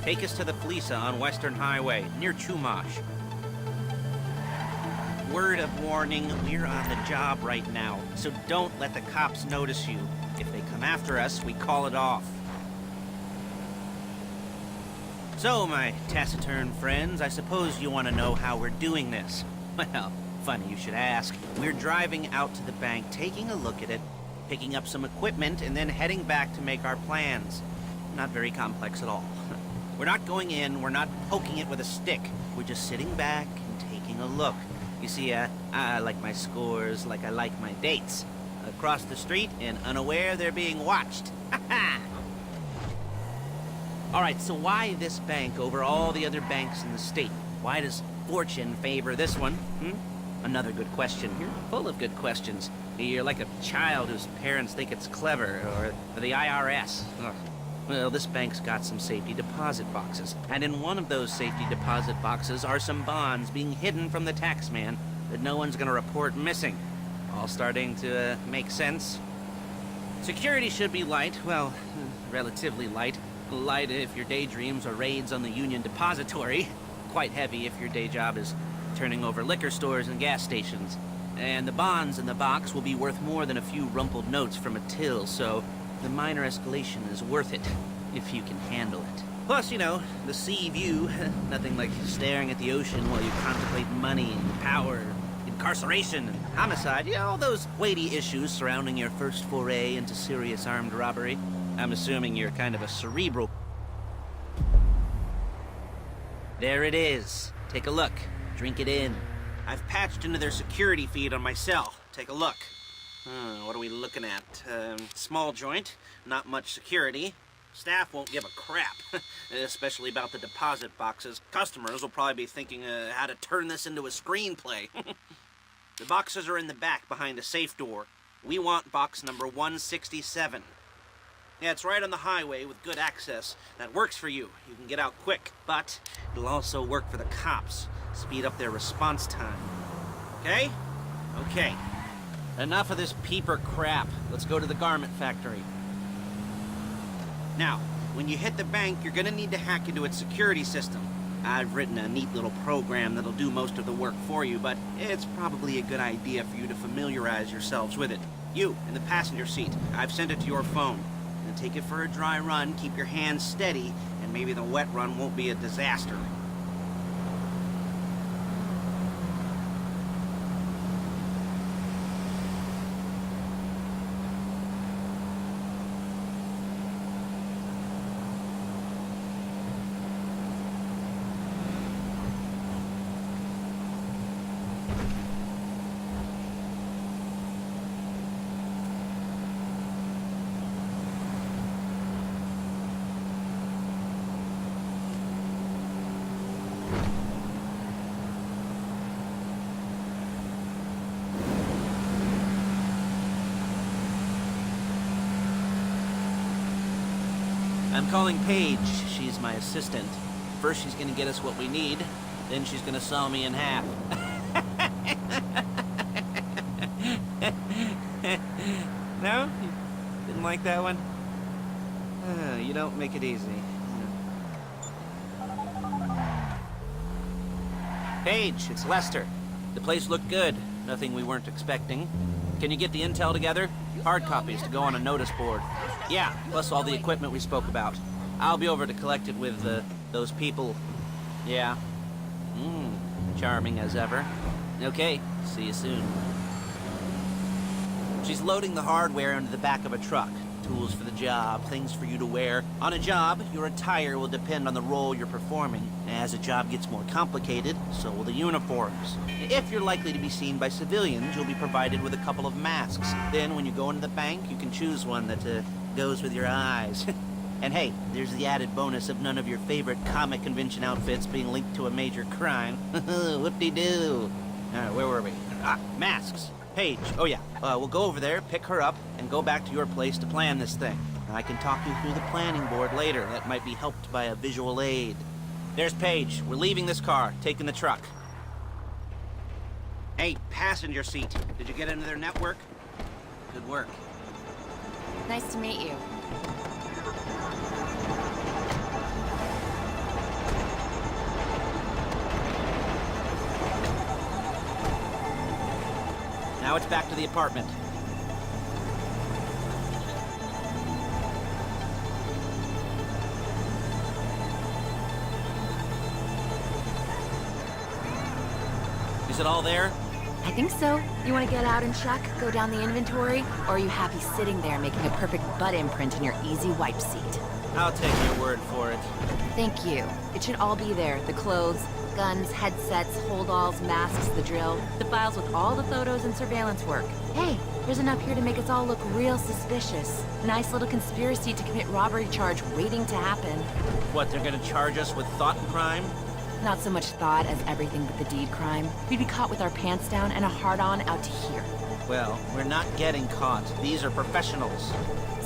Take us to the Fleeca on Western Highway, near Chumash. Word of warning, we're on the job right now, so don't let the cops notice you. If they come after us, we call it off. So, my taciturn friends, I suppose you want to know how we're doing this. Well, funny you should ask. We're driving out to the bank, taking a look at it, picking up some equipment, and then heading back to make our plans. Not very complex at all. We're not going in, we're not poking it with a stick. We're just sitting back and taking a look. You see, I like my scores like I like my dates. Across the street and unaware they're being watched. Alright, so why this bank over all the other banks in the state? Why does fortune favor this one? Another good question. You're full of good questions. You're like a child whose parents think it's clever, or the IRS. Ugh. Well, this bank's got some safety deposit boxes, and in one of those safety deposit boxes are some bonds being hidden from the tax man that no one's gonna report missing. All starting to make sense? Security should be light, well, relatively light. Light if your daydreams are raids on the Union Depository. Quite heavy if your day job is turning over liquor stores and gas stations. And the bonds in the box will be worth more than a few rumpled notes from a till, so the minor escalation is worth it, if you can handle it. Plus, you know, the sea view. Nothing like staring at the ocean while you contemplate money and power, incarceration and homicide. Yeah, all those weighty issues surrounding your first foray into serious armed robbery. I'm assuming you're kind of a cerebral... There it is. Take a look. Drink it in. I've patched into their security feed on my cell. Take a look. What are we looking at? Small joint, not much security. Staff won't give a crap, especially about the deposit boxes. Customers will probably be thinking how to turn this into a screenplay. The boxes are in the back behind a safe door. We want box number 167. Yeah, it's right on the highway with good access. That works for you. You can get out quick, but it'll also work for the cops. Speed up their response time. Okay? Okay. Enough of this peeper crap. Let's go to the garment factory. Now, when you hit the bank, you're gonna need to hack into its security system. I've written a neat little program that'll do most of the work for you, but it's probably a good idea for you to familiarize yourselves with it. You, in the passenger seat, I've sent it to your phone. And take it for a dry run, keep your hands steady, and maybe the wet run won't be a disaster. I'm calling Paige. She's my assistant. First she's gonna get us what we need, then she's gonna saw me in half. No? You didn't like that one? You don't make it easy. Paige, it's Lester. The place looked good. Nothing we weren't expecting. Can you get the intel together? Hard copies to go on a notice board. Yeah, plus all the equipment we spoke about. I'll be over to collect it with, those people. Yeah. Charming as ever. Okay, see you soon. She's loading the hardware into the back of a truck. Tools for the job, things for you to wear. On a job, your attire will depend on the role you're performing. As the job gets more complicated, so will the uniforms. If you're likely to be seen by civilians, you'll be provided with a couple of masks. Then when you go into the bank, you can choose one that goes with your eyes. And hey, there's the added bonus of none of your favorite comic convention outfits being linked to a major crime. Whoop-de-doo. Where were we? Masks. Paige. Oh yeah, we'll go over there, pick her up, and go back to your place to plan this thing. I can talk you through the planning board later. That might be helped by a visual aid. There's Paige. We're leaving this car, taking the truck. Hey, passenger seat. Did you get into their network? Good work. Nice to meet you. Now it's back to the apartment. Is it all there? I think so. You want to get out and check, go down the inventory, or are you happy sitting there making a perfect butt imprint in your easy wipe seat? I'll take your word for it. Thank you. It should all be there. The clothes, guns, headsets, holdalls, masks, the drill, the files with all the photos and surveillance work. Hey, there's enough here to make us all look real suspicious. Nice little conspiracy to commit robbery charge waiting to happen. What, they're gonna charge us with thought crime? Not so much thought as everything but the deed crime. We'd be caught with our pants down and a hard-on out to here. Well, we're not getting caught. These are professionals.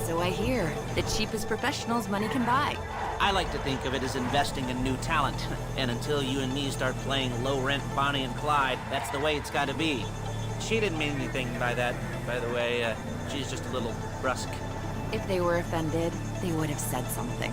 So I hear. The cheapest professionals money can buy. I like to think of it as investing in new talent. And until you and me start playing low-rent Bonnie and Clyde, that's the way it's gotta be. She didn't mean anything by that, by the way. She's just a little brusque. If they were offended, they would have said something.